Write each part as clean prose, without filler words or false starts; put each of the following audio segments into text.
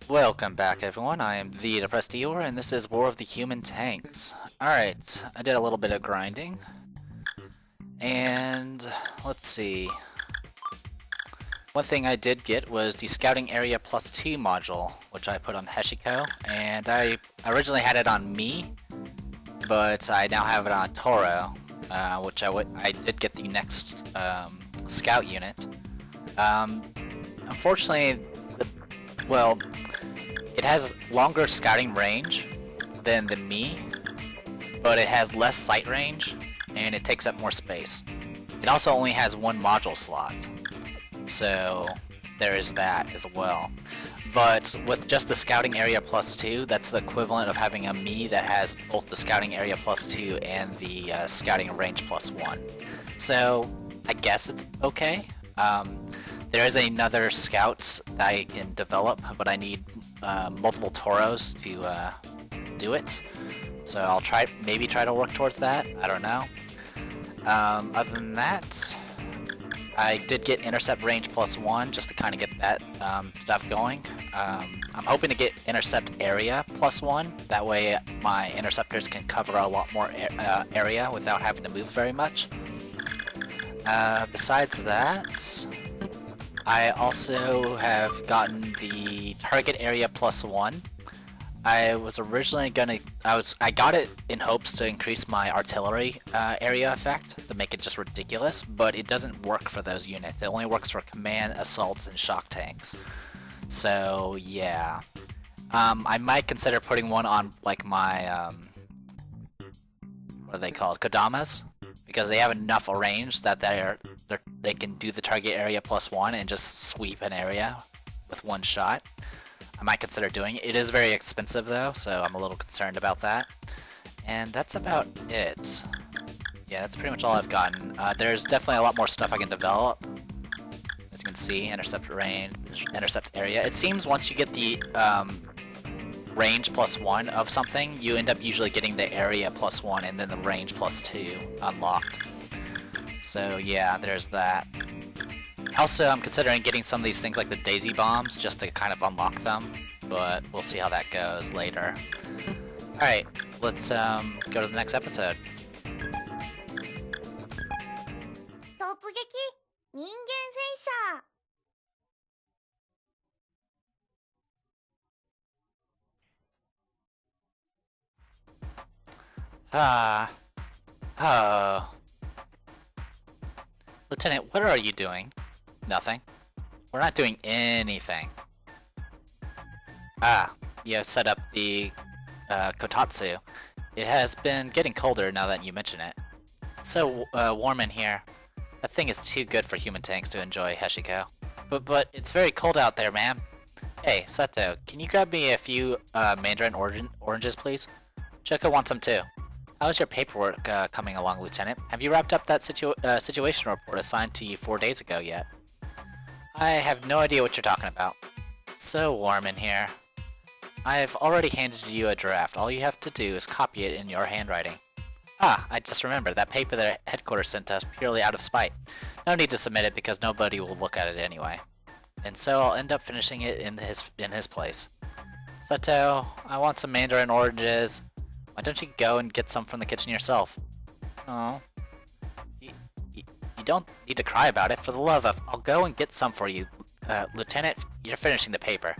Welcome back, everyone. I am the Depressed Eeyore, and this is War of the Human Tanks. Alright, I did a little bit of grinding. And let's see. One thing I did get was the Scouting Area +2 module, which I put on Heshiko. And I originally had it on me, but I now have it on Toro, which I did get the next scout unit. Unfortunately, well, it has longer scouting range than the me, but it has less sight range, and it takes up more space. It also only has one module slot, so there is that as well. But with just the Scouting Area +2, that's the equivalent of having a me that has both the Scouting Area +2 and the Scouting Range +1. So I guess it's okay. There is another scout that I can develop, but I need multiple Toros to do it. So I'll maybe try to work towards that. I don't know. Other than that, I did get Intercept Range +1 just to kind of get that stuff going. I'm hoping to get Intercept Area +1. That way my interceptors can cover a lot more area without having to move very much. Besides that, I also have gotten the Target Area +1. I was originally I got it in hopes to increase my artillery area effect to make it just ridiculous, but it doesn't work for those units. It only works for command, assaults, and shock tanks. So yeah, I might consider putting one on like my what are they called, Kodamas, because they have enough range that they can do the Target Area +1 and just sweep an area with one shot. I might consider doing it. It is very expensive though, so I'm a little concerned about that. And that's about it. Yeah, that's pretty much all I've gotten. There's definitely a lot more stuff I can develop. As you can see, intercept range, intercept area. It seems once you get the range +1 of something, you end up usually getting the area +1 and then the range +2 unlocked. So yeah, there's that. Also, I'm considering getting some of these things like the Daisy Bombs just to kind of unlock them, but we'll see how that goes later. Alright, let's go to the next episode. 突撃人間戦車 Oh. Lieutenant, what are you doing? Nothing. We're not doing anything. You have set up the Kotatsu. It has been getting colder now that you mention it. It's so warm in here. That thing is too good for human tanks to enjoy, Heshiko. But it's very cold out there, ma'am. Hey, Sato, can you grab me a few mandarin oranges, please? Choco wants some too. How's your paperwork coming along, Lieutenant? Have you wrapped up that situation report assigned to you 4 days ago yet? I have no idea what you're talking about. It's so warm in here. I've already handed you a draft. All you have to do is copy it in your handwriting. Ah, I just remembered. That paper that headquarters sent us purely out of spite. No need to submit it because nobody will look at it anyway. And so I'll end up finishing it in his place. Sato, I want some mandarin oranges. Why don't you go and get some from the kitchen yourself? Oh. You don't need to cry about it. For the love of... I'll go and get some for you. Lieutenant, you're finishing the paper.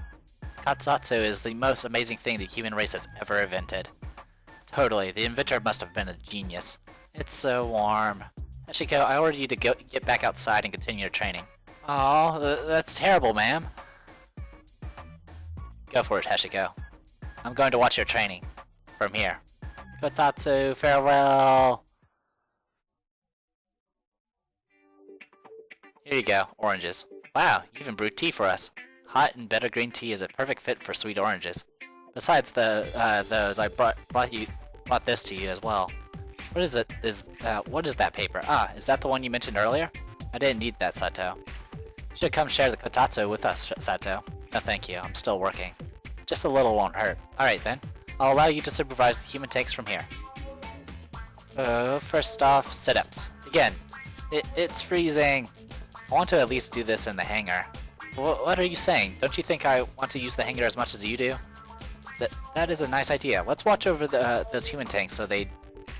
Katsatsu is the most amazing thing the human race has ever invented. Totally, the inventor must have been a genius. It's so warm. Heshiko, I ordered you to get back outside and continue your training. Oh, that's terrible, ma'am. Go for it, Heshiko. I'm going to watch your training. From here. Kotatsu, farewell! Here you go, oranges. Wow, you even brewed tea for us. Hot and bitter green tea is a perfect fit for sweet oranges. Besides those, I brought this to you as well. What is it? What is that paper? Ah, is that the one you mentioned earlier? I didn't need that, Sato. You should come share the Kotatsu with us, Sato. No thank you, I'm still working. Just a little won't hurt. Alright then. I'll allow you to supervise the human tanks from here. First off, sit-ups. Again, it's freezing. I want to at least do this in the hangar. What are you saying? Don't you think I want to use the hangar as much as you do? That is a nice idea. Let's watch over those human tanks so they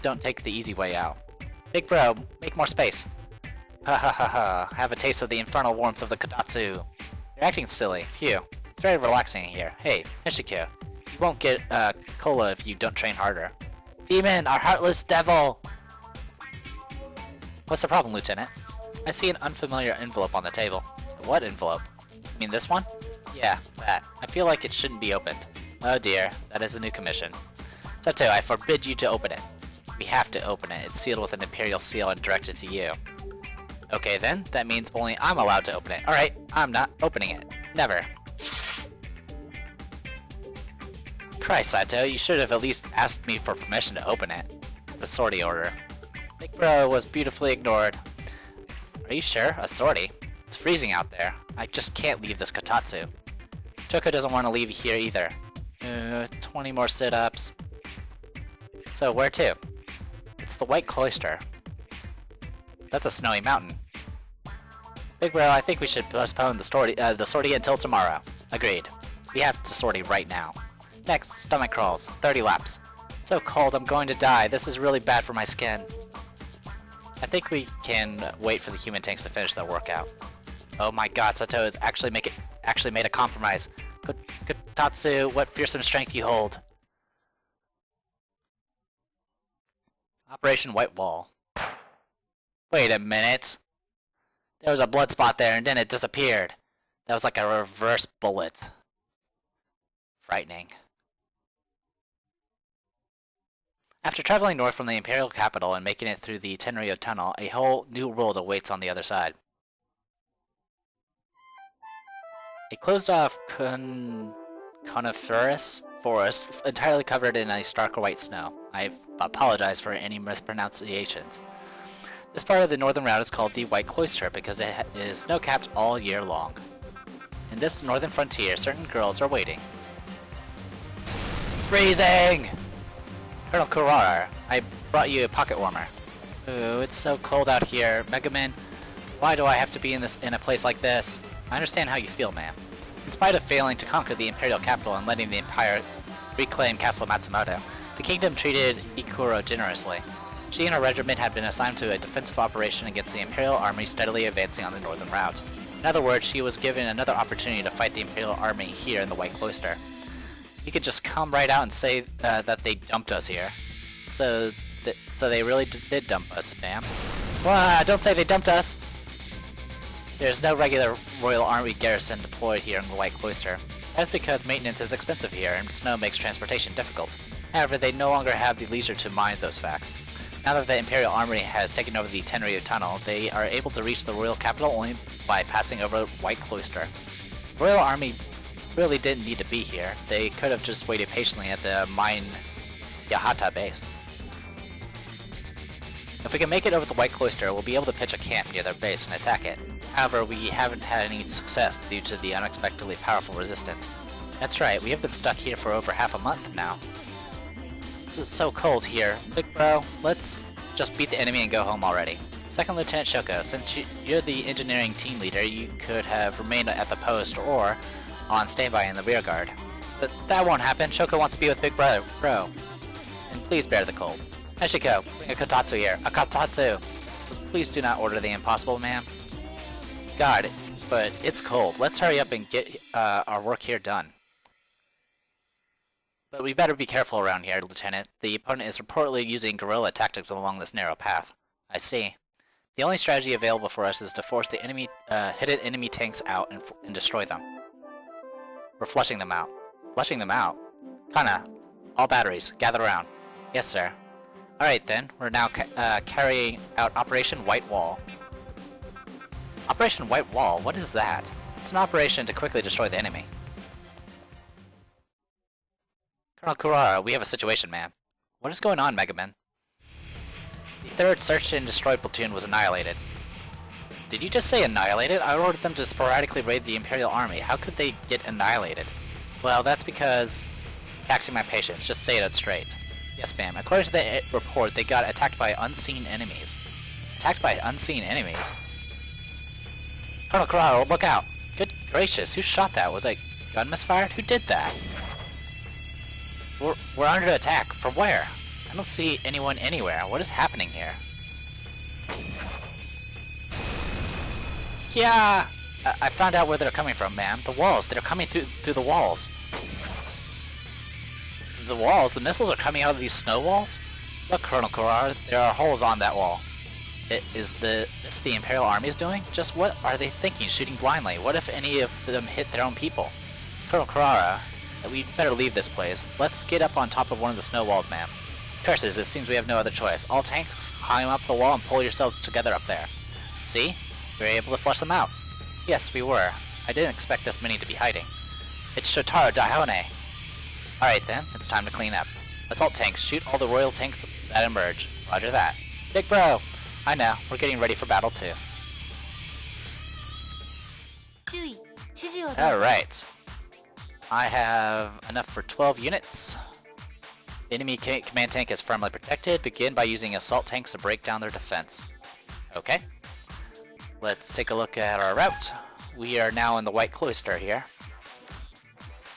don't take the easy way out. Big bro, make more space. Ha ha ha ha. Have a taste of the infernal warmth of the Kotatsu. You're acting silly. Phew. It's very relaxing here. Hey, Nishikyo. You won't get cola if you don't train harder. Demon, our heartless devil! What's the problem, Lieutenant? I see an unfamiliar envelope on the table. What envelope? You mean this one? Yeah, that. I feel like it shouldn't be opened. Oh dear, that is a new commission. Sato, I forbid you to open it. We have to open it. It's sealed with an Imperial seal and directed to you. Okay then, that means only I'm allowed to open it. Alright, I'm not opening it. Never. Christ, Sato, you should have at least asked me for permission to open it. It's a sortie order. Big Bro was beautifully ignored. Are you sure? A sortie? It's freezing out there. I just can't leave this Kotatsu. Choco doesn't want to leave here either. 20 more sit-ups. So, where to? It's the White Cloister. That's a snowy mountain. Big Bro, I think we should postpone the sortie until tomorrow. Agreed. We have to sortie right now. Next, stomach crawls. 30 laps. So cold, I'm going to die. This is really bad for my skin. I think we can wait for the human tanks to finish their workout. Oh my god, Sato has actually made a compromise. Kotatsu, what fearsome strength you hold. Operation White Wall. Wait a minute. There was a blood spot there and then it disappeared. That was like a reverse bullet. Frightening. After traveling north from the Imperial capital and making it through the Tenryo Tunnel, a whole new world awaits on the other side. A closed-off coniferous forest entirely covered in a stark white snow. I apologize for any mispronunciations. This part of the northern route is called the White Cloister because it is snow-capped all year long. In this northern frontier, certain girls are waiting. Freezing! Colonel Kurara, I brought you a pocket warmer. Ooh, it's so cold out here. Mega Man, why do I have to be in a place like this? I understand how you feel, ma'am. In spite of failing to conquer the Imperial capital and letting the Empire reclaim Castle Matsumoto, the kingdom treated Ikuro generously. She and her regiment had been assigned to a defensive operation against the Imperial army steadily advancing on the northern route. In other words, she was given another opportunity to fight the Imperial army here in the White Cloister. You could just come right out and say that they dumped us here. So they really did dump us, damn. Wah, don't say they dumped us! There's no regular Royal Army garrison deployed here in the White Cloister. That's because maintenance is expensive here and snow makes transportation difficult. However, they no longer have the leisure to mind those facts. Now that the Imperial Army has taken over the Tenryo Tunnel, they are able to reach the Royal Capital only by passing over White Cloister. The Royal Army really didn't need to be here. They could have just waited patiently at the Mine Yahata base. If we can make it over the White Cloister, we'll be able to pitch a camp near their base and attack it. However, we haven't had any success due to the unexpectedly powerful resistance. That's right, we have been stuck here for over half a month now. It's so cold here. Big Bro, let's just beat the enemy and go home already. Second Lieutenant Shoko, since you're the engineering team leader, you could have remained at the post or on standby in the rear guard. But that won't happen. Shoko wants to be with Big Bro. And please bear the cold. Nishiko, bring a Kotatsu here. A Kotatsu! Please do not order the impossible, ma'am. God, but it's cold. Let's hurry up and get our work here done. But we better be careful around here, Lieutenant. The opponent is reportedly using guerrilla tactics along this narrow path. I see. The only strategy available for us is to force the hidden enemy tanks out and destroy them. We're flushing them out. Flushing them out? Kana, all batteries, gather around. Yes, sir. Alright then, we're now carrying out Operation White Wall. Operation White Wall? What is that? It's an operation to quickly destroy the enemy. Colonel Kurara, we have a situation, ma'am. What is going on, Mega Man? The 3rd Search and Destroy platoon was annihilated. Did you just say annihilated? I ordered them to sporadically raid the Imperial Army. How could they get annihilated? Well, that's because... taxing my patience. Just say it straight. Yes, ma'am. According to the report, they got attacked by unseen enemies. Attacked by unseen enemies? Colonel Kurara, look out! gracious, who shot that? Was it gun misfired? Who did that? We're under attack. From where? I don't see anyone anywhere. What is happening here? Yeah! I found out where they're coming from, ma'am. The walls. They're coming through the walls. The walls? The missiles are coming out of these snow walls? Look, Colonel Kurara, there are holes on that wall. Is this the Imperial Army's doing? Just what are they thinking, shooting blindly? What if any of them hit their own people? Colonel Kurara, we'd better leave this place. Let's get up on top of one of the snow walls, ma'am. Curses, it seems we have no other choice. All tanks, climb up the wall and pull yourselves together up there. See? We were able to flush them out. Yes, we were. I didn't expect this many to be hiding. It's Shotaro Daihone. Alright then, it's time to clean up. Assault tanks, shoot all the royal tanks that emerge. Roger that. Big bro! I know, we're getting ready for battle too. Alright. I have enough for 12 units. The enemy command tank is firmly protected. Begin by using assault tanks to break down their defense. Okay. Let's take a look at our route. We are now in the White Cloister here.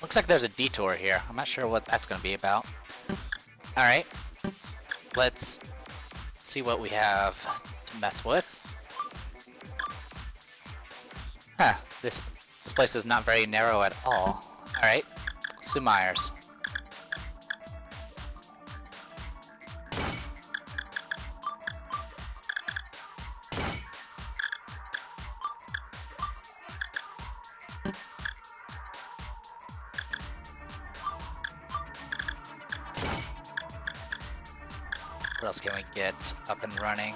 Looks like there's a detour here. I'm not sure what that's going to be about. Alright. Let's see what we have to mess with. Huh. This place is not very narrow at all. Alright. Sumires. What else can we get up and running?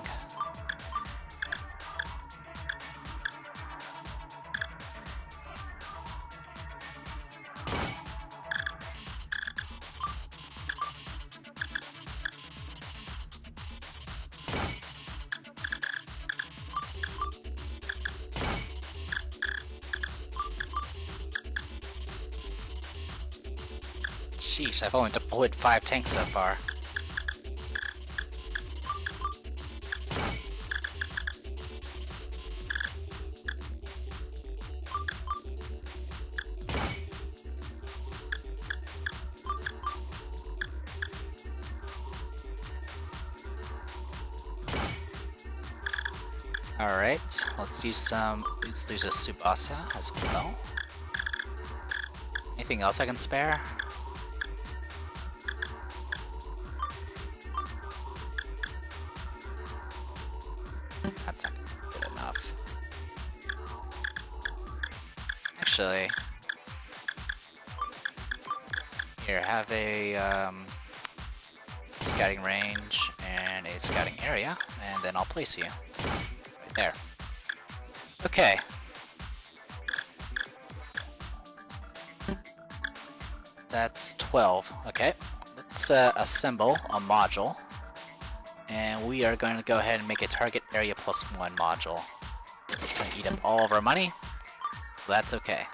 Sheesh, I've only deployed 5 tanks so far. Alright, let's use a Tsubasa as well. Anything else I can spare? That's not good enough. Actually, here, have a scouting range and a scouting area, and then I'll place you. There. Okay. That's 12. Okay. Let's assemble a module. And we are going to go ahead and make a target area +1 module. It's going to eat up all of our money. So that's okay.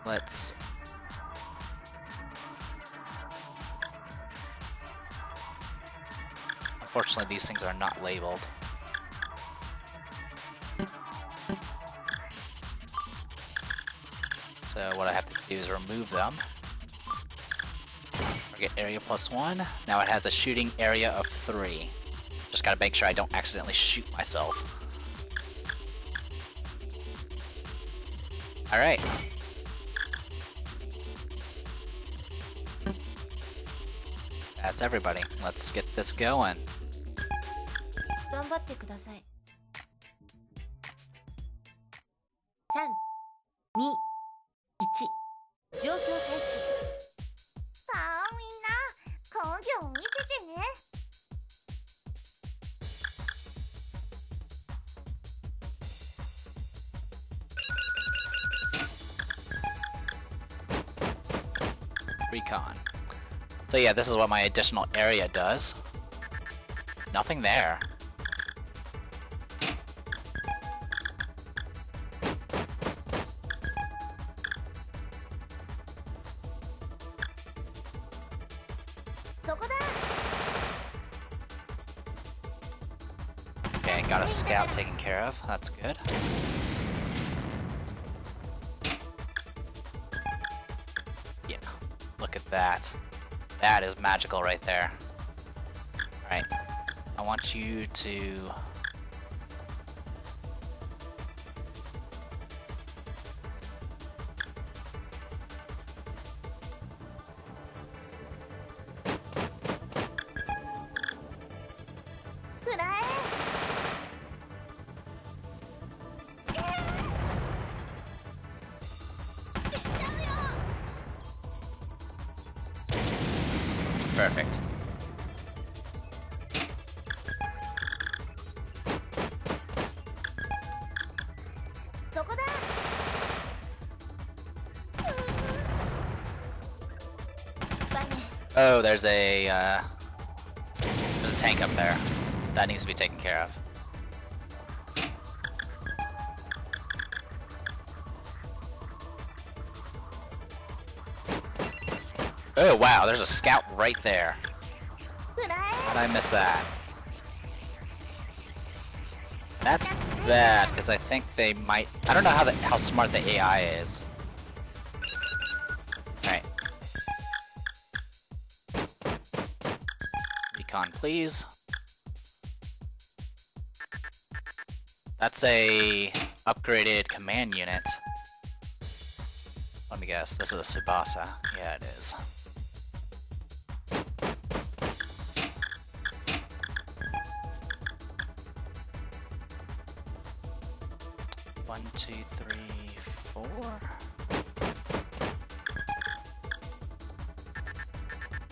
Let's... Unfortunately, these things are not labeled. So what I have to do is remove them. Target area +1. Now it has a shooting area of 3. Just gotta make sure I don't accidentally shoot myself. Alright. That's everybody. Let's get this going. 頑張ってください。3、2、1、状況開始。さあみんな、根性を見せてね。Recon. So yeah, this is what my additional area does. Nothing there. Okay, got got a scout taken care of. That's good. Yeah, look at that. That is magical right there. Alright, I want you to... Perfect. Oh, there's a tank up there. That needs to be taken care of. Oh wow, there's a scout right there. How did I miss that? That's bad, because I think they might... I don't know how smart the AI is. Alright. Recon, please. That's a upgraded command unit. Let me guess, this is a Tsubasa. Yeah, it is. One, two, three, four.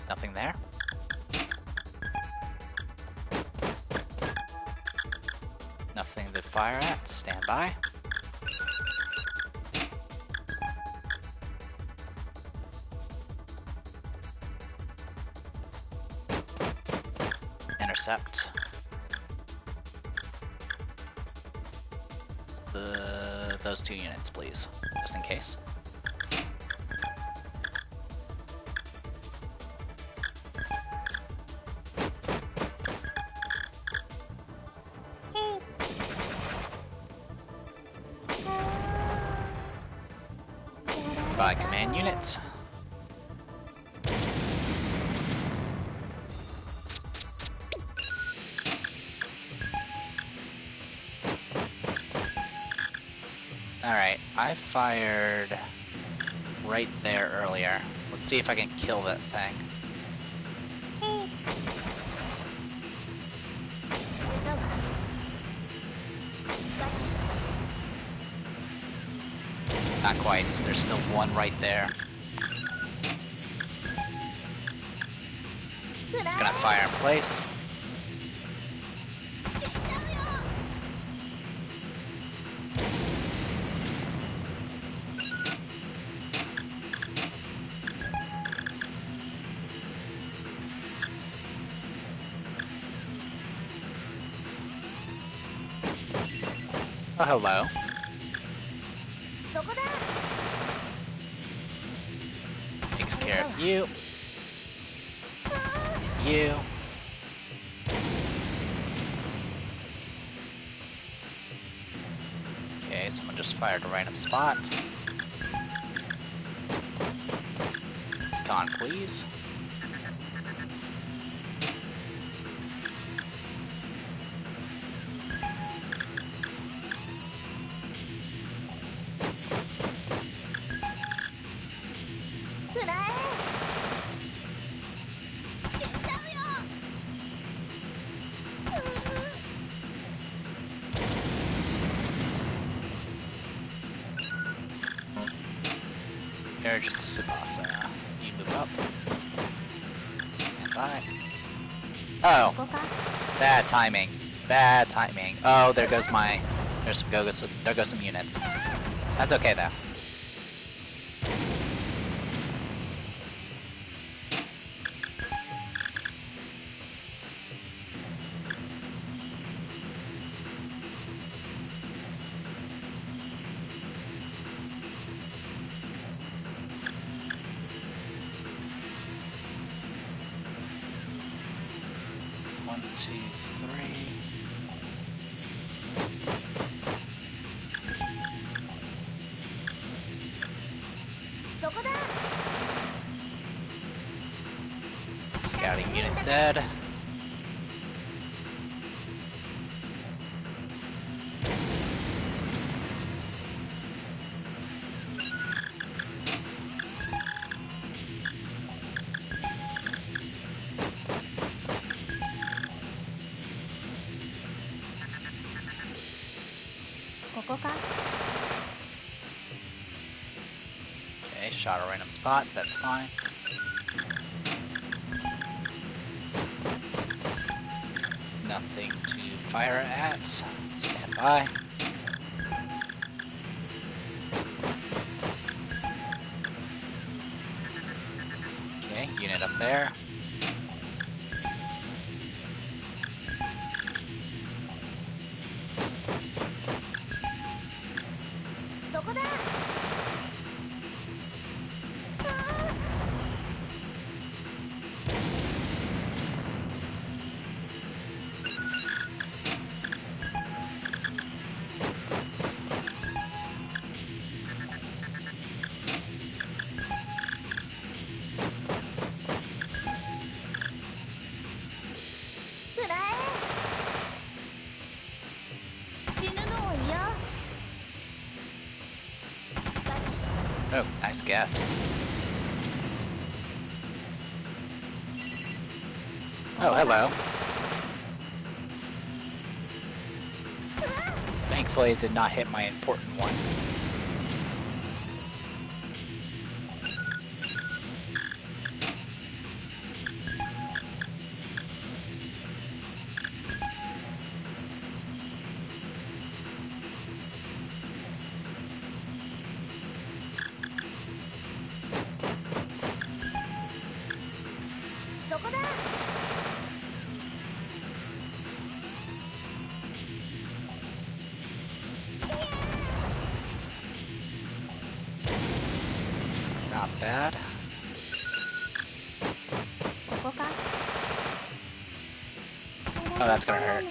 Nothing there. Nothing to fire at. Stand by. Intercept. Those 2 units, please, just in case. By command units. Alright, I fired right there earlier. Let's see if I can kill that thing. Not quite, there's still one right there. Just gonna fire in place. Oh, hello. Takes care of you. And you. Okay, someone just fired a random spot. Con, please. You're just a Tsubasa. You move up. Stand by. Oh. Bad timing. Bad timing. Oh, there goes my... there goes some units. That's okay, though. One, two, three. Unit dead. Okay, shot a random spot, that's fine. Nothing to fire at. Stand by. Okay, unit up there. Oh, nice guess. Oh, hello. Thankfully, it did not hit my important one. Not bad. Oh, that's gonna hurt.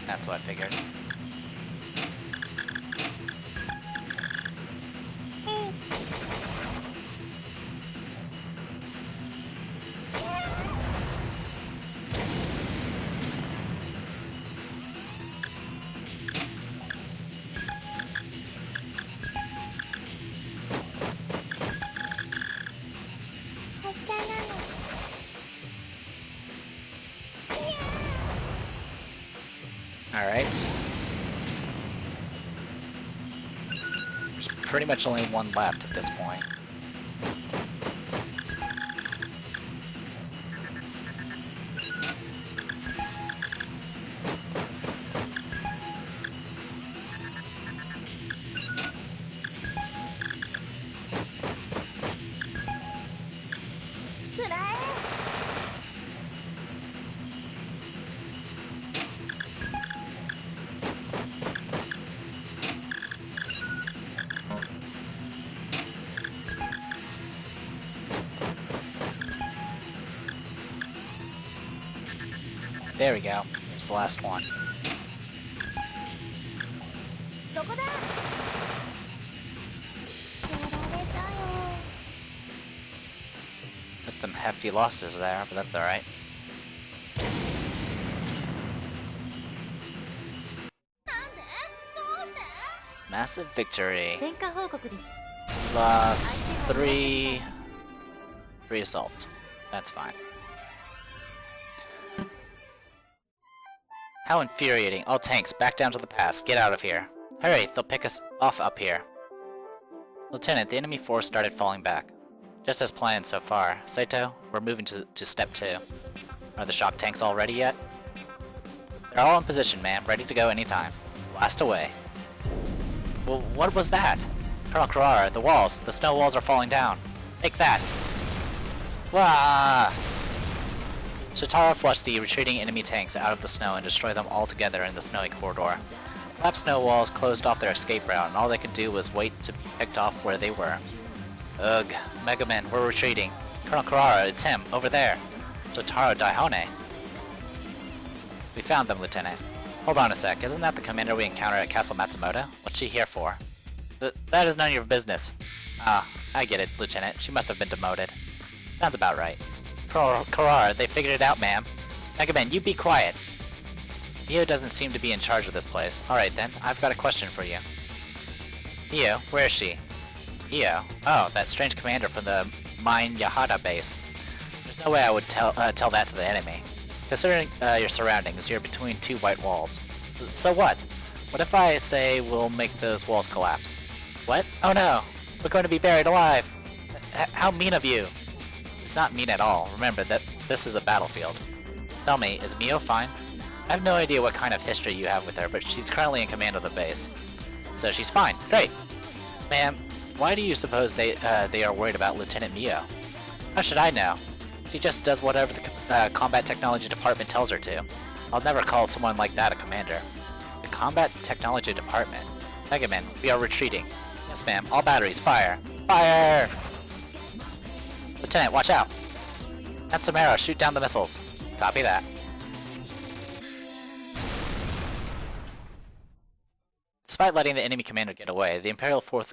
That's what I figured. Alright. There's pretty much only one left at this point. There we go. Here's the last one. That's some hefty losses there, but that's alright. Massive victory. Lost three assaults. That's fine. How infuriating. All tanks, back down to the pass. Get out of here. Hurry, they'll pick us off up here. Lieutenant, the enemy force started falling back. Just as planned so far. Saito, we're moving to step 2. Are the shock tanks all ready yet? They're all in position, man. Ready to go anytime. Blast away. Well, what was that? Colonel Carrara, the walls. The snow walls are falling down. Take that. Wah! Shatara flushed the retreating enemy tanks out of the snow and destroyed them all together in the snowy corridor. Collapsed snow walls closed off their escape route, and all they could do was wait to be picked off where they were. Ugh, Mega Man, we're retreating. Colonel Karara, it's him, over there. Jotaro Daihone. We found them, Lieutenant. Hold on a sec, isn't that the commander we encountered at Castle Matsumoto? What's she here for? That is none of your business. Ah, I get it, Lieutenant. She must have been demoted. Sounds about right. Karara, they figured it out, ma'am. Mega Man, you be quiet. Io doesn't seem to be in charge of this place. Alright then, I've got a question for you. Io, where is she? Io? Oh, that strange commander from the Mine Yahada base. There's no way I would tell that to the enemy. Considering your surroundings, you're between two white walls. So what? What if I say we'll make those walls collapse? What? Oh no! We're going to be buried alive! How mean of you! It's not mean at all. Remember that this is a battlefield. Tell me, is Mio fine? I have no idea what kind of history you have with her, but she's currently in command of the base. So she's fine. Great! Ma'am, why do you suppose they are worried about Lieutenant Mio? How should I know? She just does whatever the Combat Technology Department tells her to. I'll never call someone like that a commander. The Combat Technology Department? Mega Man, we are retreating. Yes, ma'am. All batteries, fire! Fire! Lieutenant, watch out! And Samara, shoot down the missiles. Copy that. Despite letting the enemy commander get away, the Imperial 4th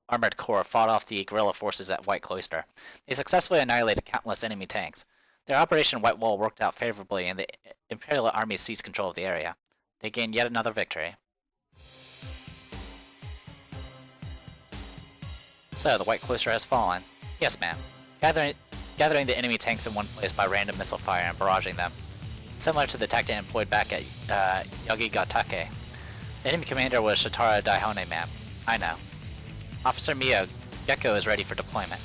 Armored Corps fought off the guerrilla forces at White Cloister. They successfully annihilated countless enemy tanks. Their Operation White Wall worked out favorably, and the Imperial Army seized control of the area. They gained yet another victory. So, the White Cloister has fallen. Yes, ma'am. Gathering the enemy tanks in one place by random missile fire and barraging them. Similar to the tactic employed back at Yagigatake. The enemy commander was Shatara Daihone, ma'am. I know. Officer Mio, Gecko is ready for deployment.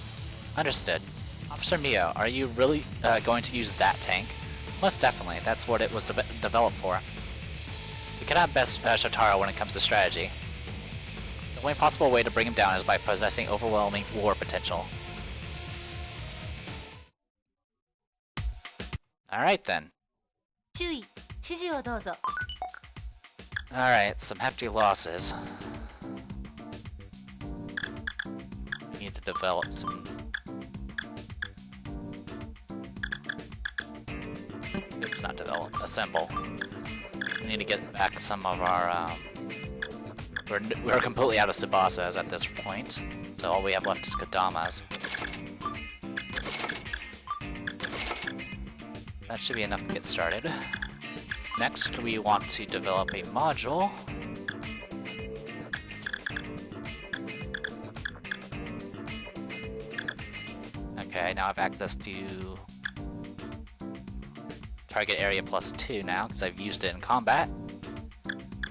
Understood. Officer Mio, are you really going to use that tank? Most definitely, that's what it was developed for. We cannot best Shatara when it comes to strategy. The only possible way to bring him down is by possessing overwhelming war potential. Alright then. 注意、指示をどうぞ。 Alright, some hefty losses. We need to develop some... Oops, not develop, assemble. We need to get back some of our, We're completely out of Tsubasas at this point, so all we have left is Kodamas. That should be enough to get started. Next, we want to develop a module. Okay, now I have access to target area +2 now, because I've used it in combat.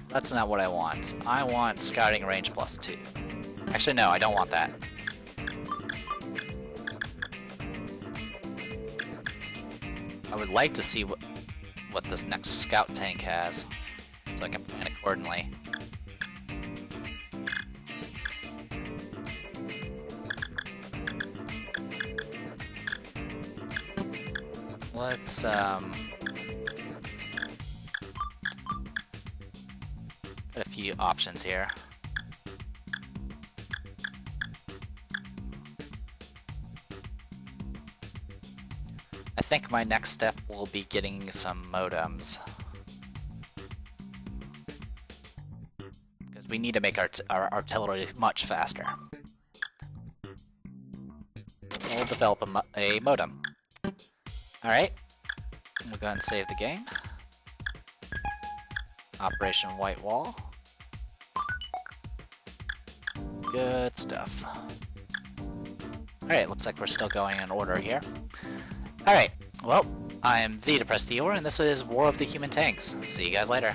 That's not what I want. I want scouting range +2. Actually, no, I don't want that. I would like to see what this next scout tank has, so I can plan accordingly. Let's put a few options here. I think my next step will be getting some modems. Because we need to make our artillery much faster. We'll develop a modem. Alright, we'll go ahead and save the game. Operation White Wall. Good stuff. Alright, looks like we're still going in order here. Alright, well, I am the Depressed Eeyore, and this is War of the Human Tanks. See you guys later.